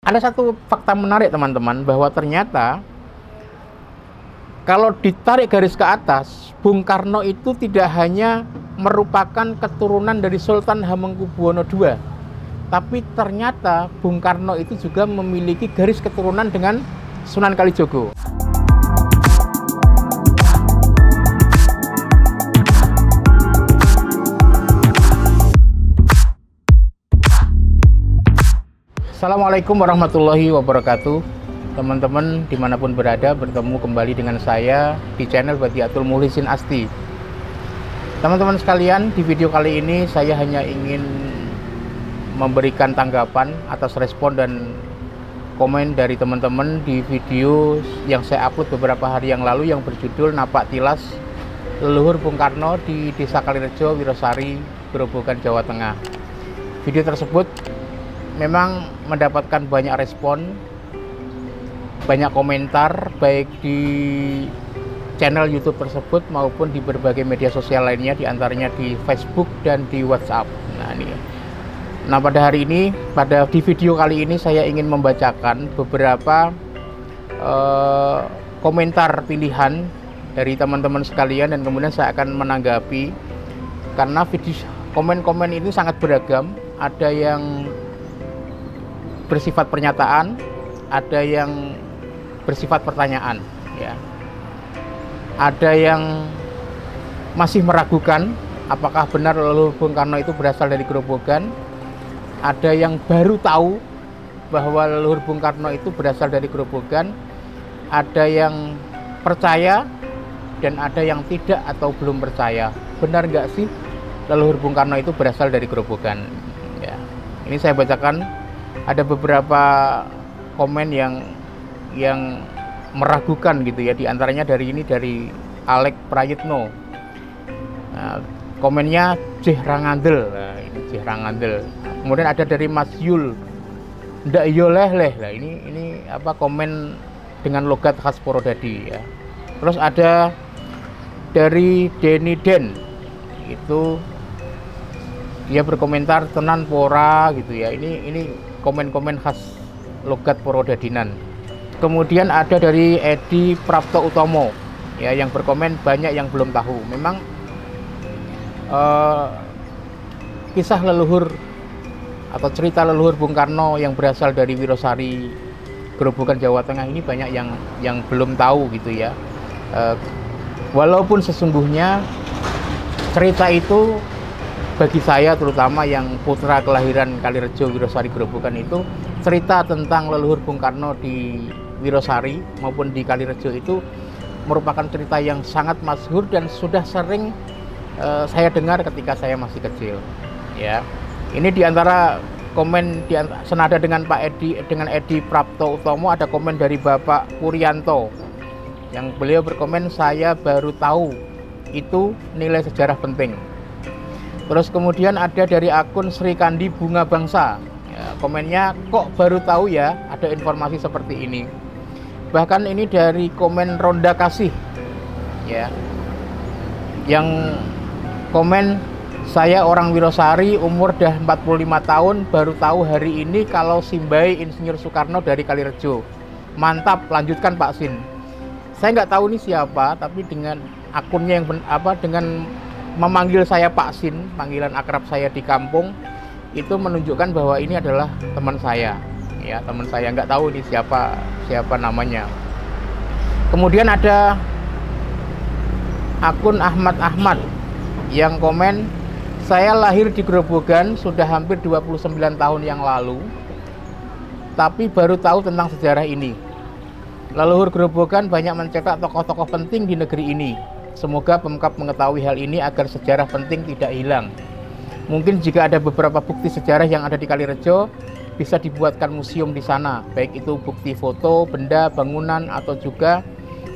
Ada satu fakta menarik teman-teman, bahwa ternyata kalau ditarik garis ke atas, Bung Karno itu tidak hanya merupakan keturunan dari Sultan Hamengkubuwono II, tapi ternyata Bung Karno itu juga memiliki garis keturunan dengan Sunan Kalijogo. Assalamualaikum warahmatullahi wabarakatuh. Teman-teman dimanapun berada, bertemu kembali dengan saya di channel Badiatul Mukhlisin Asti. Teman-teman sekalian, di video kali ini saya hanya ingin memberikan tanggapan atas respon dan komen dari teman-teman di video yang saya upload beberapa hari yang lalu yang berjudul Napak Tilas Leluhur Bung Karno di Desa Kalirejo, Wirosari, Grobogan, Jawa Tengah. Video tersebut memang mendapatkan banyak respon, banyak komentar, baik di channel YouTube tersebut maupun di berbagai media sosial lainnya, diantaranya di Facebook dan di WhatsApp. Nah, pada hari ini, di video kali ini saya ingin membacakan beberapa komentar pilihan dari teman-teman sekalian, dan kemudian saya akan menanggapi, karena komen-komen ini sangat beragam. Ada yang bersifat pernyataan, ada yang bersifat pertanyaan, ya. Ada yang masih meragukan apakah benar leluhur Bung Karno itu berasal dari Grobogan. Ada yang baru tahu bahwa leluhur Bung Karno itu berasal dari Grobogan. Ada yang percaya dan ada yang tidak atau belum percaya. Benar nggak sih leluhur Bung Karno itu berasal dari Grobogan? Ya. Ini saya bacakan. Ada beberapa komen yang meragukan gitu ya, diantaranya dari Alek Prayitno. Nah, komennya Rangadel. Nah, ini Rangadel. Kemudian ada dari Mas Yul, ndak yo leh. Nah, ini apa, komen dengan logat khas Purwodadi ya. Terus ada dari Denny Den, itu dia berkomentar tenan pora gitu ya. Ini komen-komen khas logat Purwodadinan. Kemudian ada dari Edi Prapto Utomo ya, yang berkomen banyak yang belum tahu. Memang kisah leluhur atau cerita leluhur Bung Karno yang berasal dari Wirosari, Grobogan, Jawa Tengah ini banyak yang belum tahu gitu ya. Walaupun sesungguhnya cerita itu bagi saya, terutama yang putra kelahiran Kalirejo, Wirosari, Grobogan, itu cerita tentang leluhur Bung Karno di Wirosari maupun di Kalirejo itu merupakan cerita yang sangat masyhur dan sudah sering saya dengar ketika saya masih kecil ya. Ini diantara komen senada dengan Edi Prapto Utomo, ada komen dari Bapak Puryanto yang beliau berkomen, saya baru tahu itu nilai sejarah penting. Terus kemudian ada dari akun Sri Kandi Bunga Bangsa ya, komennya, kok baru tahu ya ada informasi seperti ini. Bahkan ini dari komen Ronda Kasih ya, yang komen, saya orang Wirosari, umur dah 45 tahun, baru tahu hari ini kalau Simbai Insinyur Soekarno dari Kalirejo. Mantap, lanjutkan Pak Sin. Saya nggak tahu ini siapa, tapi dengan akunnya yang dengan memanggil saya Pak Sin, panggilan akrab saya di kampung, itu menunjukkan bahwa ini adalah teman saya ya, teman saya. Nggak tahu ini siapa namanya. Kemudian ada akun Ahmad yang komen, saya lahir di Grobogan sudah hampir 29 tahun yang lalu, tapi baru tahu tentang sejarah ini. Leluhur Grobogan banyak mencetak tokoh-tokoh penting di negeri ini. Semoga Pemkab mengetahui hal ini agar sejarah penting tidak hilang. Mungkin jika ada beberapa bukti sejarah yang ada di Kalirejo, bisa dibuatkan museum di sana, baik itu bukti foto, benda, bangunan, atau juga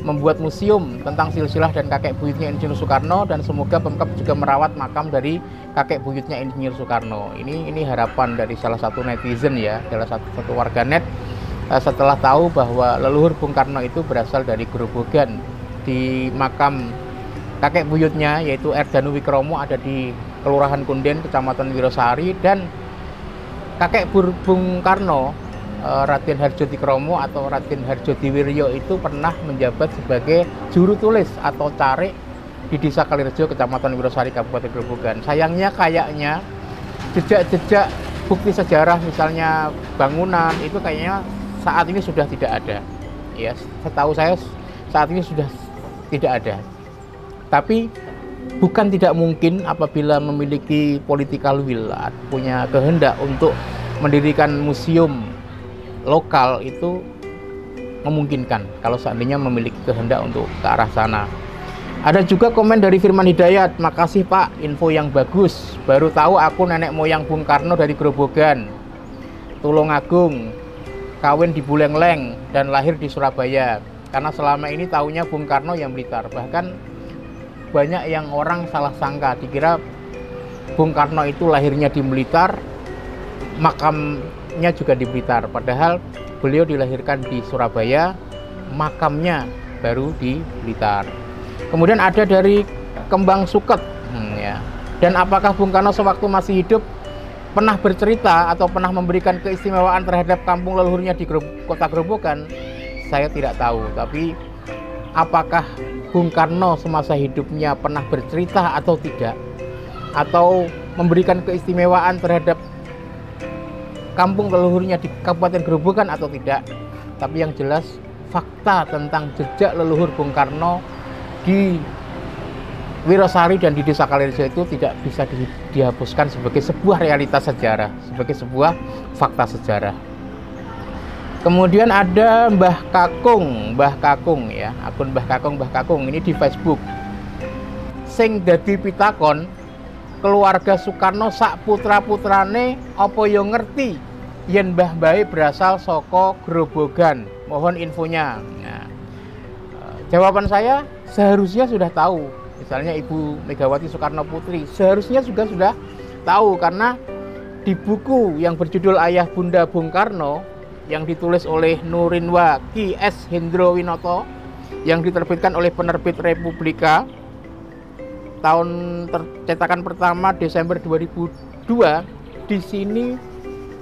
membuat museum tentang silsilah dan kakek buyutnya Insinyur Soekarno. Dan semoga Pemkab juga merawat makam dari kakek buyutnya Insinyur Soekarno. Ini harapan dari salah satu netizen ya, salah satu warganet, setelah tahu bahwa leluhur Bung Karno itu berasal dari Grobogan. Di makam kakek buyutnya yaitu Erdanu Wikromo ada di Kelurahan Kunden, Kecamatan Wirosari, dan kakek Bung Karno Raden Harjodikromo atau Raden Harjodiwiryo itu pernah menjabat sebagai juru tulis atau carik di Desa Kalirejo, Kecamatan Wirosari, Kabupaten Grobogan. Sayangnya kayaknya jejak-jejak bukti sejarah misalnya bangunan itu kayaknya saat ini sudah tidak ada. Ya, setahu saya saat ini sudah tidak ada. Tapi bukan tidak mungkin apabila memiliki political will, punya kehendak untuk mendirikan museum lokal, itu memungkinkan kalau seandainya memiliki kehendak untuk ke arah sana. Ada juga komen dari Firman Hidayat, makasih Pak, info yang bagus. Baru tahu aku nenek moyang Bung Karno dari Grobogan, Tulungagung, kawin di Buleleng dan lahir di Surabaya. Karena selama ini taunya Bung Karno yang Blitar. Bahkan banyak yang orang salah sangka, dikira Bung Karno itu lahirnya di Blitar, makamnya juga di Blitar. Padahal beliau dilahirkan di Surabaya, makamnya baru di Blitar. Kemudian ada dari Kembang Suket, ya. Dan apakah Bung Karno sewaktu masih hidup pernah bercerita atau pernah memberikan keistimewaan terhadap kampung leluhurnya di Kota Grobogan? Saya tidak tahu. Tapi apakah Bung Karno semasa hidupnya pernah bercerita atau tidak, atau memberikan keistimewaan terhadap kampung leluhurnya di Kabupaten Grobogan atau tidak? Tapi yang jelas fakta tentang jejak leluhur Bung Karno di Wirosari dan di Desa Kalirejo itu tidak bisa dihapuskan sebagai sebuah realitas sejarah, sebagai sebuah fakta sejarah. Kemudian ada Mbah Kakung ya, akun Mbah Kakung ini di Facebook. Sing dadi pitakon, keluarga Soekarno sak putra-putrane apa yo ngerti yen Mbah Bae berasal saka Grobogan. Mohon infonya. Nah, jawaban saya seharusnya sudah tahu. Misalnya Ibu Megawati Soekarno Putri seharusnya juga sudah tahu, karena di buku yang berjudul Ayah Bunda Bung Karno yang ditulis oleh Nurinwa Ki S. Hendrowinoto yang diterbitkan oleh penerbit Republika, tahun cetakan pertama Desember 2002, di sini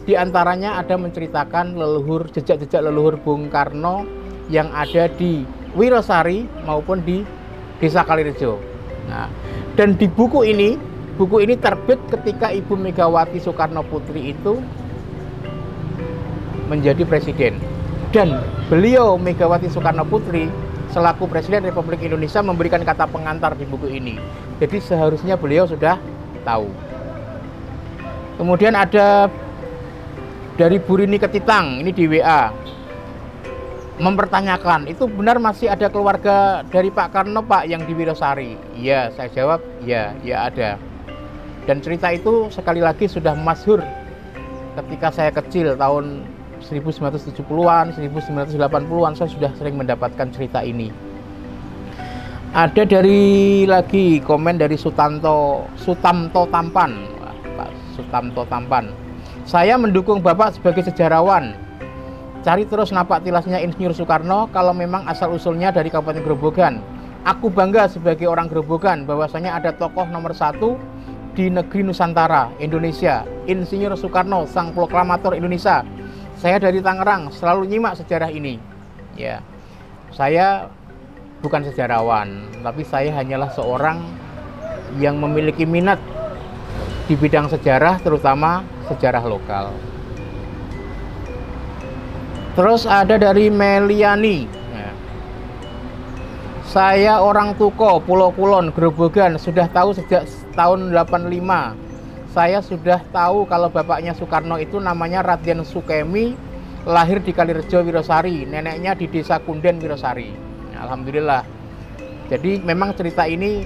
diantaranya ada menceritakan jejak-jejak leluhur Bung Karno yang ada di Wirosari maupun di Desa Kalirejo. Nah, dan di buku ini terbit ketika Ibu Megawati Soekarno Putri itu menjadi presiden, dan beliau Megawati Soekarno Putri selaku Presiden Republik Indonesia memberikan kata pengantar di buku ini. Jadi seharusnya beliau sudah tahu. Kemudian ada dari Burini Ketitang, ini di WA, mempertanyakan, itu benar masih ada keluarga dari Pak Karno Pak yang di Wirosari? Iya, saya jawab, ya ada. Dan cerita itu sekali lagi sudah masyhur ketika saya kecil, tahun 1970-an, 1980-an, saya sudah sering mendapatkan cerita ini. Ada dari lagi komen dari Sutamto Tampan. Pak Sutamto Tampan. Saya mendukung Bapak sebagai sejarawan. Cari terus napak tilasnya Insinyur Soekarno kalau memang asal-usulnya dari Kabupaten Grobogan. Aku bangga sebagai orang Grobogan bahwasanya ada tokoh nomor 1 di negeri Nusantara, Indonesia, Insinyur Soekarno, sang proklamator Indonesia. Saya dari Tangerang selalu nyimak sejarah ini. Ya, saya bukan sejarawan, tapi saya hanyalah seorang yang memiliki minat di bidang sejarah, terutama sejarah lokal. Terus ada dari Meliani. Ya. Saya orang Tuko, Pulau Kulon, Grobogan, sudah tahu sejak tahun 85. Saya sudah tahu kalau bapaknya Soekarno itu namanya Raden Sukemi, lahir di Kalirejo, Wirosari, neneknya di Desa Kunden, Wirosari. Alhamdulillah. Jadi memang cerita ini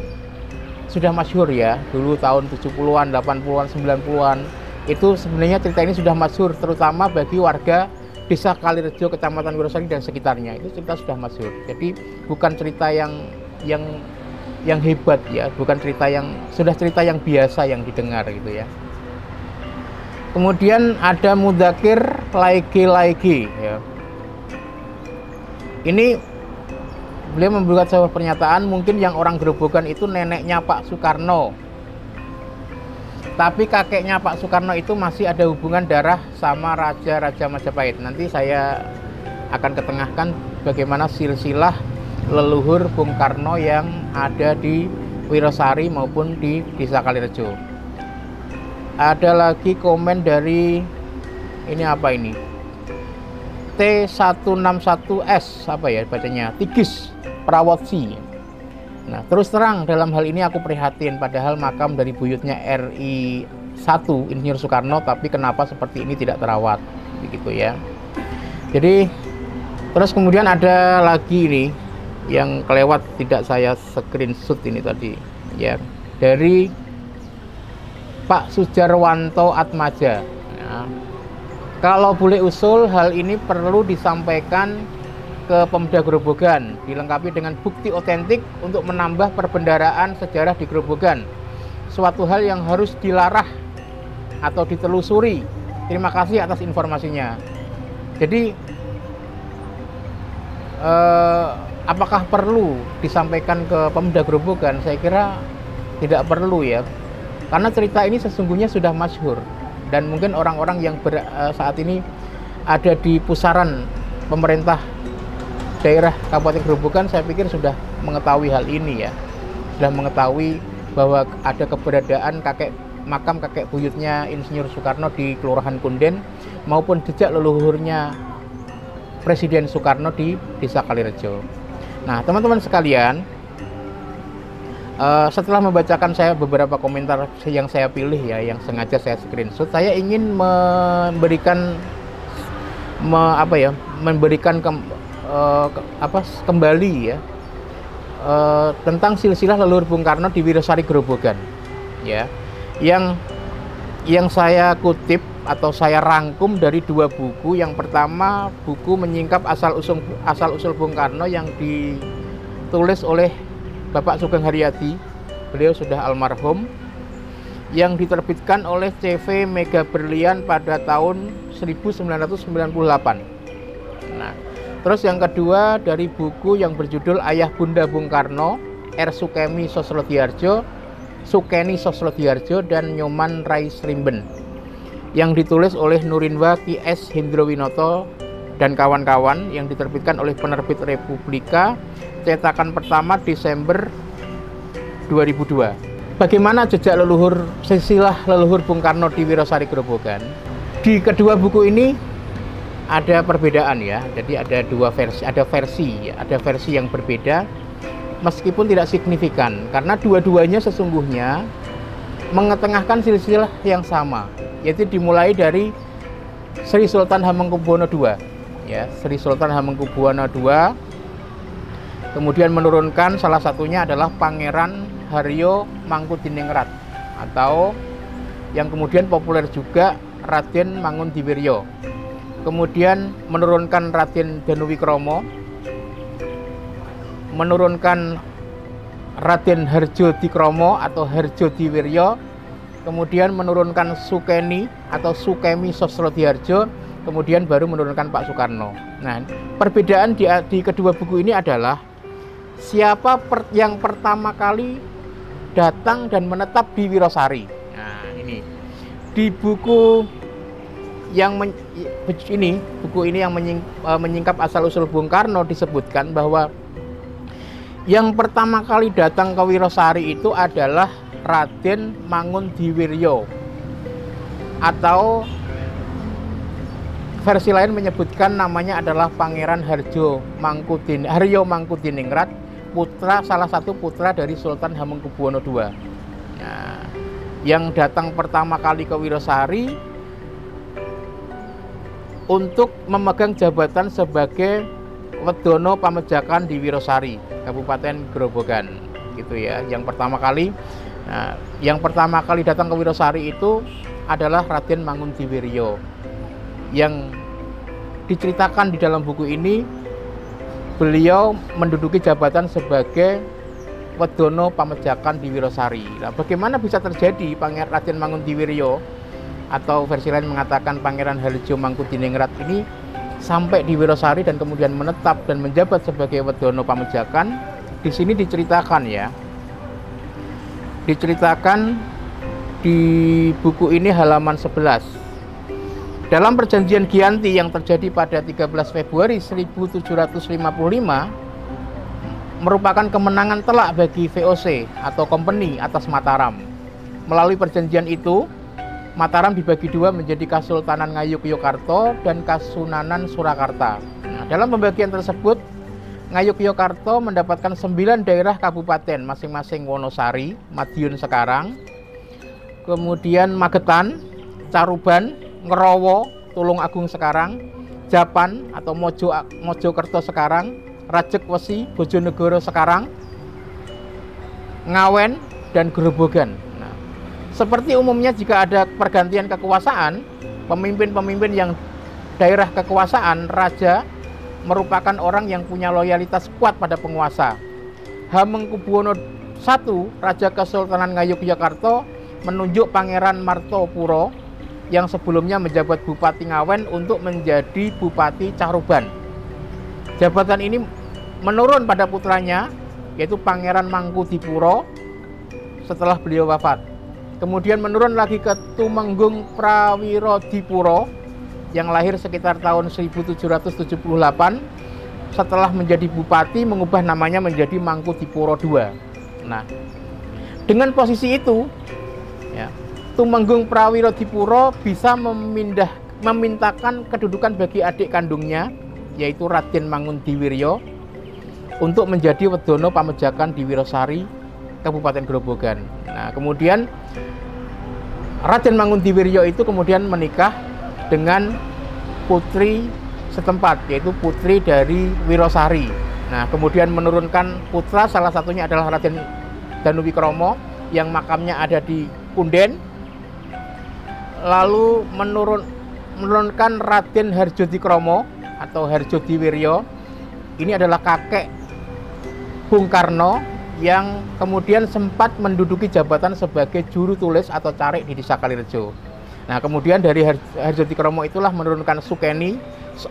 sudah masyhur ya, dulu tahun 70-an, 80-an, 90-an. Itu sebenarnya cerita ini sudah masyhur, terutama bagi warga Desa Kalirejo, Kecamatan Wirosari dan sekitarnya. Itu cerita sudah masyhur. Jadi bukan cerita yang hebat ya, bukan cerita cerita yang biasa yang didengar gitu ya. Kemudian ada Mudakir Laigi ya. Ini beliau membuat sebuah pernyataan, mungkin yang orang Grobogan itu neneknya Pak Soekarno. Tapi kakeknya Pak Soekarno itu masih ada hubungan darah sama Raja-Raja Majapahit. Nanti saya akan ketengahkan bagaimana silsilah leluhur Bung Karno yang ada di Wirosari maupun di Desa Kalirejo. Ada lagi komen dari ini apa ini? T161S apa ya bacanya? Tigis Prawotsi. Nah, terus terang dalam hal ini aku prihatin, padahal makam dari buyutnya RI 1 Insinyur Soekarno, tapi kenapa seperti ini tidak terawat, begitu ya. Jadi terus kemudian ada lagi ini yang kelewat tidak saya screenshot ini tadi ya, dari Pak Sujarwanto Atmaja. Nah, kalau boleh usul, hal ini perlu disampaikan ke Pemda Grobogan, dilengkapi dengan bukti otentik untuk menambah perbendaharaan sejarah di Grobogan. Suatu hal yang harus dilarah atau ditelusuri. Terima kasih atas informasinya. Jadi apakah perlu disampaikan ke Pemda Grobogan? Saya kira tidak perlu ya, karena cerita ini sesungguhnya sudah masyhur, dan mungkin orang-orang yang saat ini ada di pusaran pemerintah daerah Kabupaten Grobogan, saya pikir sudah mengetahui hal ini ya, sudah mengetahui bahwa ada keberadaan makam kakek buyutnya Insinyur Soekarno di Kelurahan Kunden maupun jejak leluhurnya Presiden Soekarno di Desa Kalirejo. Nah, teman-teman sekalian, setelah membacakan saya beberapa komentar yang saya pilih ya, yang sengaja saya screenshot, saya ingin memberikan kembali ya tentang silsilah leluhur Bung Karno di Wirosari Grobogan ya, yang saya kutip atau saya rangkum dari dua buku. Yang pertama, buku Menyingkap Asal Usul Bung Karno yang ditulis oleh Bapak Sugeng Haryadi, beliau sudah almarhum, yang diterbitkan oleh CV Mega Berlian pada tahun 1998. Nah, terus yang kedua dari buku yang berjudul Ayah Bunda Bung Karno, R. Sukeni Sosrodiardjo dan Nyoman Raisrimben, yang ditulis oleh Nurinwa Ki S. Hendrowinoto dan kawan-kawan, yang diterbitkan oleh penerbit Republika, cetakan pertama Desember 2002. Bagaimana jejak silsilah leluhur Bung Karno di Wirosari Grobogan? Di kedua buku ini ada perbedaan ya, jadi ada versi yang berbeda, meskipun tidak signifikan, karena dua-duanya sesungguhnya mengetengahkan silsilah yang sama, yaitu dimulai dari Sri Sultan Hamengkubuwono II ya, Sri Sultan Hamengkubuwono II, kemudian menurunkan salah satunya adalah Pangeran Haryo Mangkudiningrat, atau yang kemudian populer juga Raden Mangundiwiryo. Kemudian menurunkan Raden Danuwikromo, menurunkan Raden Harjodikromo atau Harjodiwiryo, kemudian menurunkan Sukeni atau Sukemi Sosrodiardjo, kemudian baru menurunkan Pak Soekarno. Nah, perbedaan di kedua buku ini adalah siapa yang pertama kali datang dan menetap di Wirosari. Nah, ini di buku buku ini yang menyingkap asal usul Bung Karno disebutkan bahwa yang pertama kali datang ke Wirosari itu adalah Raden Mangundiwiryo, atau versi lain menyebutkan namanya adalah Pangeran Haryo Mangkudiningrat, salah satu putra dari Sultan Hamengkubuwono II. Nah, yang datang pertama kali ke Wirosari untuk memegang jabatan sebagai Wedono Pamejakan di Wirosari, Kabupaten Grobogan, gitu ya. Yang pertama kali datang ke Wirosari itu adalah Raden Mangundiwiryo, yang diceritakan di dalam buku ini beliau menduduki jabatan sebagai Wedono Pamejakan di Wirosari. Nah, bagaimana bisa terjadi Pangeran Raden Mangundiwiryo, atau versi lain mengatakan Pangeran Harjo Mangkudiningrat ini sampai di Wirosari dan kemudian menetap dan menjabat sebagai Wedono Pamejakan? Di sini diceritakan ya, di buku ini halaman 11. Dalam perjanjian Giyanti yang terjadi pada 13 Februari 1755 merupakan kemenangan telak bagi VOC atau company atas Mataram. Melalui perjanjian itu, Mataram dibagi dua menjadi Kasultanan Ngayogyakarta dan Kasunanan Surakarta. Nah, dalam pembagian tersebut, Ngayogyakarta mendapatkan 9 daerah kabupaten, masing-masing Wonosari, Madiun sekarang, kemudian Magetan, Caruban, Ngerowo, Tulungagung sekarang, Japan atau Mojokerto sekarang, Rajek Wesi, Bojonegoro sekarang, Ngawen, dan Grobogan. Nah, seperti umumnya jika ada pergantian kekuasaan, pemimpin-pemimpin yang daerah kekuasaan raja merupakan orang yang punya loyalitas kuat pada penguasa. Hamengkubuwono I, Raja Kesultanan Ngayogyakarta, menunjuk Pangeran Martopuro yang sebelumnya menjabat Bupati Ngawen untuk menjadi Bupati Caruban. Jabatan ini menurun pada putranya, yaitu Pangeran Mangkudipuro setelah beliau wafat. Kemudian menurun lagi ke Tumenggung Prawirodipuro yang lahir sekitar tahun 1778. Setelah menjadi bupati, mengubah namanya menjadi Mangkudipuro II. Nah, dengan posisi itu, ya, Tumenggung Prawirodipuro bisa memintakan kedudukan bagi adik kandungnya, yaitu Raden Mangundiwiryo, untuk menjadi Wedono Pamejakan di Wirosari, Kabupaten Grobogan. Nah, kemudian Raden Mangundiwiryo itu kemudian menikah dengan putri setempat, yaitu putri dari Wirosari. Nah, kemudian menurunkan putra, salah satunya adalah Raden Danuwikromo yang makamnya ada di Kunden. Lalu menurunkan Raden Harjodikromo atau Harjodiwiryo. Ini adalah kakek Bung Karno yang kemudian sempat menduduki jabatan sebagai juru tulis atau carik di Desa Kalirejo. Nah, kemudian dari Harjodikromo itulah menurunkan Sukeni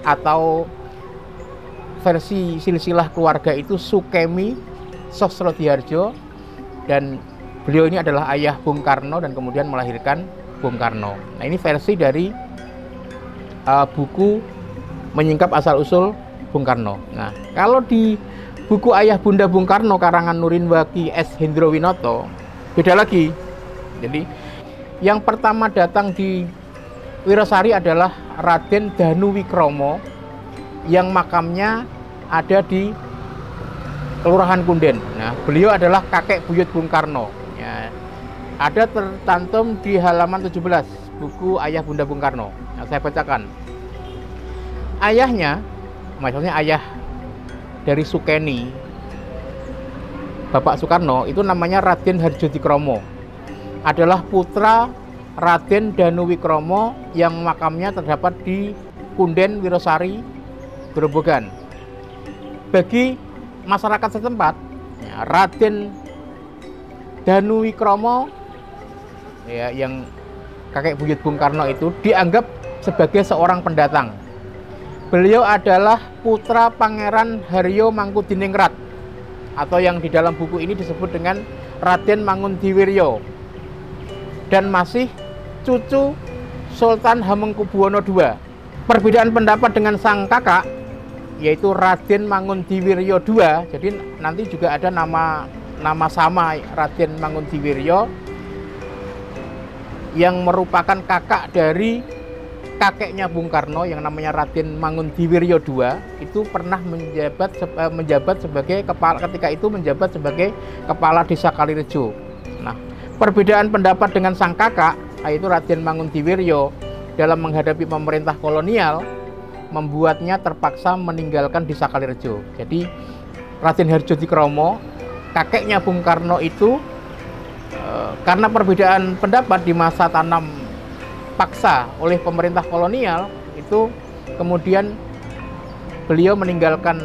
atau versi silsilah keluarga itu Sukemi Sosrodiharjo, dan beliau ini adalah ayah Bung Karno dan kemudian melahirkan Bung Karno. Nah, ini versi dari buku Menyingkap Asal-Usul Bung Karno. Nah, kalau di buku Ayah Bunda Bung Karno karangan Nurinwaki S. Hendrowinoto beda lagi. Jadi yang pertama datang di Wirosari adalah Raden Danuwikromo yang makamnya ada di Kelurahan Kunden. Nah, beliau adalah kakek buyut Bung Karno. Ya, ada tercantum di halaman 17 buku Ayah Bunda Bung Karno. Nah, saya bacakan. Ayahnya, maksudnya ayah dari Sukeni, Bapak Soekarno, itu namanya Raden Harjodikromo. Adalah putra Raden Danuwikromo yang makamnya terdapat di Kunden, Wirosari, Grobogan. Bagi masyarakat setempat, ya, Raden Danuwikromo, ya, yang kakek buyut Bung Karno itu dianggap sebagai seorang pendatang. Beliau adalah putra Pangeran Haryo Mangkudiningrat atau yang di dalam buku ini disebut dengan Raden Mangundiwiryo, dan masih cucu Sultan Hamengkubuwono II. Perbedaan pendapat dengan sang kakak, yaitu Raden Mangundiwiryo II. Jadi nanti juga ada nama sama Raden Mangundiwiryo yang merupakan kakak dari kakeknya Bung Karno yang namanya Raden Mangundiwiryo II. Itu pernah menjabat sebagai kepala, ketika itu menjabat sebagai kepala Desa Kalirejo. Nah, perbedaan pendapat dengan sang kakak, yaitu Raden Mangundiwiryo, dalam menghadapi pemerintah kolonial membuatnya terpaksa meninggalkan Desa Kalirejo. Jadi Raden Harjodikromo, kakeknya Bung Karno itu, karena perbedaan pendapat di masa tanam paksa oleh pemerintah kolonial itu, kemudian beliau meninggalkan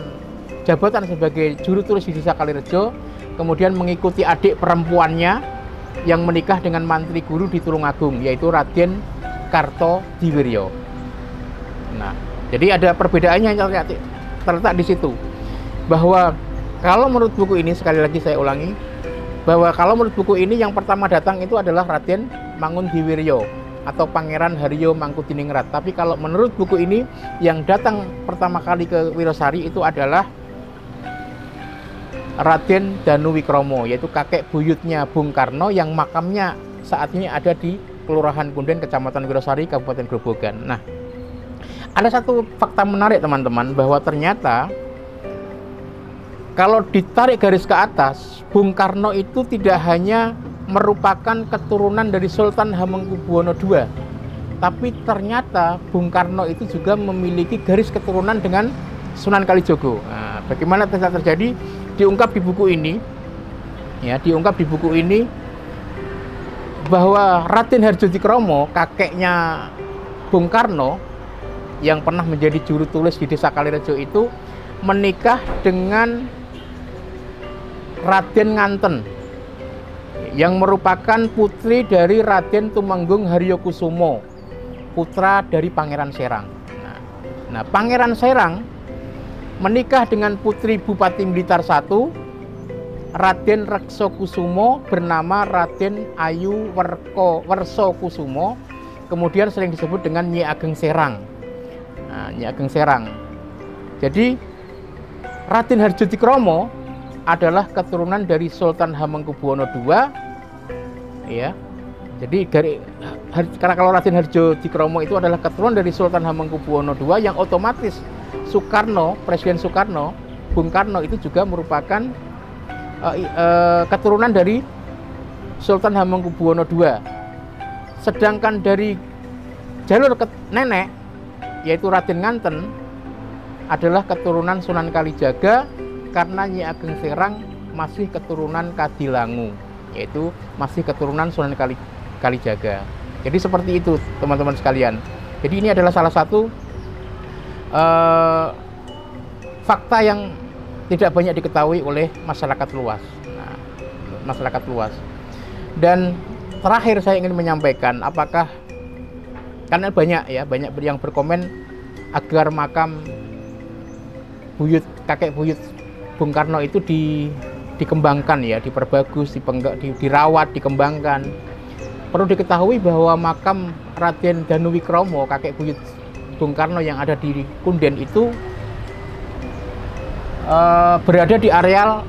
jabatan sebagai juru tulis di Desa Kalirejo, kemudian mengikuti adik perempuannya yang menikah dengan mantri guru di Tulungagung, yaitu Raden Kartodiwiryo. Nah, jadi ada perbedaannya yang terletak di situ, bahwa kalau menurut buku ini, sekali lagi saya ulangi, bahwa kalau menurut buku ini yang pertama datang itu adalah Raden Mangundiwiryo atau Pangeran Haryo Mangkudiningrat. Tapi kalau menurut buku ini, yang datang pertama kali ke Wirosari itu adalah Raden Danuwikromo, yaitu kakek buyutnya Bung Karno yang makamnya saat ini ada di Kelurahan Kunden, Kecamatan Wirosari, Kabupaten Grobogan. Nah, ada satu fakta menarik teman-teman, bahwa ternyata kalau ditarik garis ke atas, Bung Karno itu tidak hanya merupakan keturunan dari Sultan Hamengkubuwono II, tapi ternyata Bung Karno itu juga memiliki garis keturunan dengan Sunan Kalijogo. Nah, bagaimana bisa terjadi? Diungkap di buku ini, ya, diungkap di buku ini bahwa Raden Harjodikromo, kakeknya Bung Karno, yang pernah menjadi juru tulis di Desa Kalirejo itu, menikah dengan Raden Nganten, yang merupakan putri dari Raden Tumenggung Haryokusumo, putra dari Pangeran Serang. Nah, Pangeran Serang menikah dengan putri Bupati Blitar I, Raden Reksokusumo, bernama Raden Ayu Wersokusumo, kemudian sering disebut dengan Nyi Ageng Serang. Nah, Nyi Ageng Serang. Jadi Raden Harjodikromo adalah keturunan dari Sultan Hamengkubuwono II, ya. Jadi karena kalau Raden Harjodikromo itu adalah keturunan dari Sultan Hamengkubuwono II, yang otomatis Soekarno, Presiden Soekarno, Bung Karno itu juga merupakan keturunan dari Sultan Hamengkubuwono II. Sedangkan dari jalur nenek, yaitu Raden Nganten, adalah keturunan Sunan Kalijaga, karena Nyi Ageng Serang masih keturunan Kadilangu, yaitu masih keturunan Sunan Kalijaga. Jadi seperti itu teman-teman sekalian. Jadi ini adalah salah satu fakta yang tidak banyak diketahui oleh masyarakat luas. Nah, masyarakat luas. Dan terakhir saya ingin menyampaikan, apakah, karena banyak yang berkomen agar makam kakek buyut Bung Karno itu dikembangkan, ya, diperbagus, dirawat, dikembangkan. Perlu diketahui bahwa makam Raden Danuwikromo, kakek buyut Bung Karno yang ada di Kunden itu berada di areal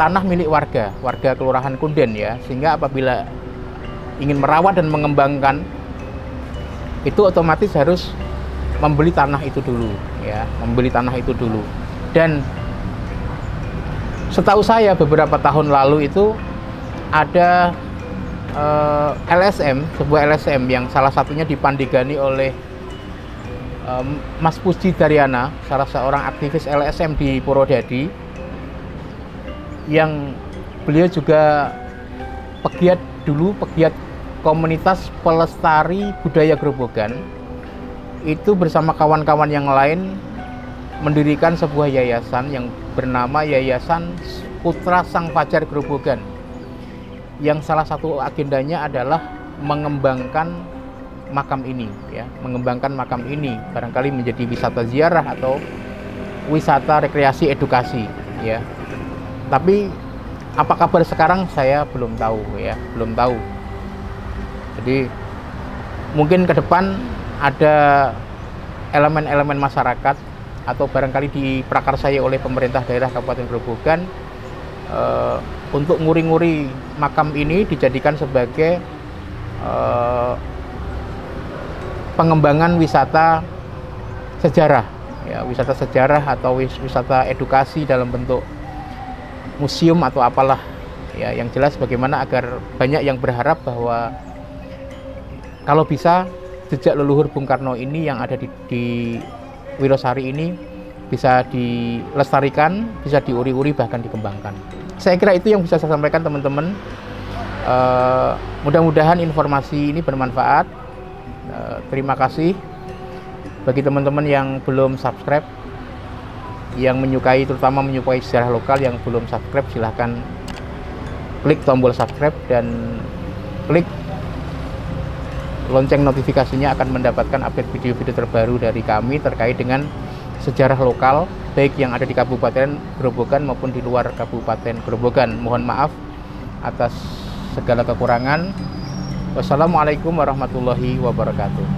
tanah milik warga Kelurahan Kunden, ya, sehingga apabila ingin merawat dan mengembangkan itu otomatis harus membeli tanah itu dulu, ya, membeli tanah itu dulu. Dan setahu saya beberapa tahun lalu itu ada sebuah LSM yang salah satunya dipandigani oleh Mas Puji Daryana, salah seorang aktivis LSM di Purwodadi, yang beliau juga pegiat komunitas pelestari budaya Grobogan, itu bersama kawan-kawan yang lain mendirikan sebuah yayasan yang bernama Yayasan Putra Sang Fajar Grobogan, yang salah satu agendanya adalah mengembangkan makam ini, ya, mengembangkan makam ini barangkali menjadi wisata ziarah atau wisata rekreasi edukasi, ya. Tapi apa kabar sekarang saya belum tahu, ya, belum tahu. Jadi mungkin ke depan ada elemen-elemen masyarakat atau barangkali diprakarsai oleh pemerintah daerah Kabupaten Grobogan untuk nguri-nguri makam ini, dijadikan sebagai pengembangan wisata sejarah, ya, wisata sejarah atau wisata edukasi dalam bentuk museum atau apalah, ya. Yang jelas bagaimana agar banyak yang berharap bahwa kalau bisa jejak leluhur Bung Karno ini yang ada di Wirosari ini bisa dilestarikan, bisa diuri-uri, bahkan dikembangkan. Saya kira itu yang bisa saya sampaikan teman-teman. Mudah-mudahan informasi ini bermanfaat. Terima kasih bagi teman-teman yang belum subscribe, yang terutama menyukai sejarah lokal, yang belum subscribe, silahkan klik tombol subscribe dan klik lonceng notifikasinya, akan mendapatkan update video-video terbaru dari kami terkait dengan sejarah lokal, baik yang ada di Kabupaten Grobogan maupun di luar Kabupaten Grobogan. Mohon maaf atas segala kekurangan. Wassalamualaikum warahmatullahi wabarakatuh.